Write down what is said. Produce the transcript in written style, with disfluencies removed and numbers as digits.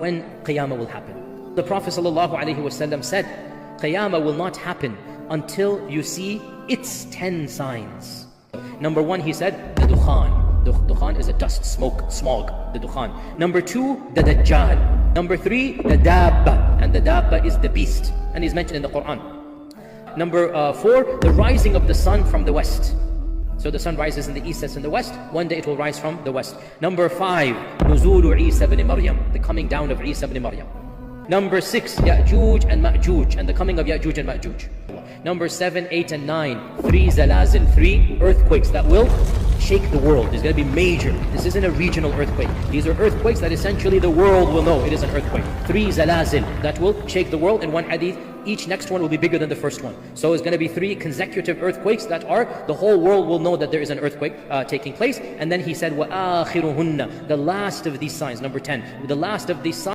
when Qiyamah will happen. The Prophet ﷺ said, Qiyamah will not happen until you see its 10 signs. Number 1, he said, the Dukhan. Dukhan is a dust, smoke, smog, the Dukhan. Number 2, the Dajjal. Number 3, the Dabba. And the Dabba is the beast. And he's mentioned in the Quran. Number 4, the rising of the sun from the west. So the sun rises in the east, sets in the west. One day it will rise from the west. Number 5, Nuzulu Isa ibn Maryam, the coming down of Isa ibn Maryam. Number 6, Ya'juj and Ma'juj, and the coming of Ya'juj and Ma'juj. Number 7, 8, and 9, 3 zalazil, 3 earthquakes that will shake the world. There's going to be major. This isn't a regional earthquake. These are earthquakes that essentially the world will know it is an earthquake. 3 zalazil that will shake the world. In one hadith, each next one will be bigger than the first one. So it's going to be 3 consecutive earthquakes that are, the whole world will know that there is an earthquake taking place. And then he said, وَآخِرُهُنَّ, the last of these signs, number 10, the last of these signs,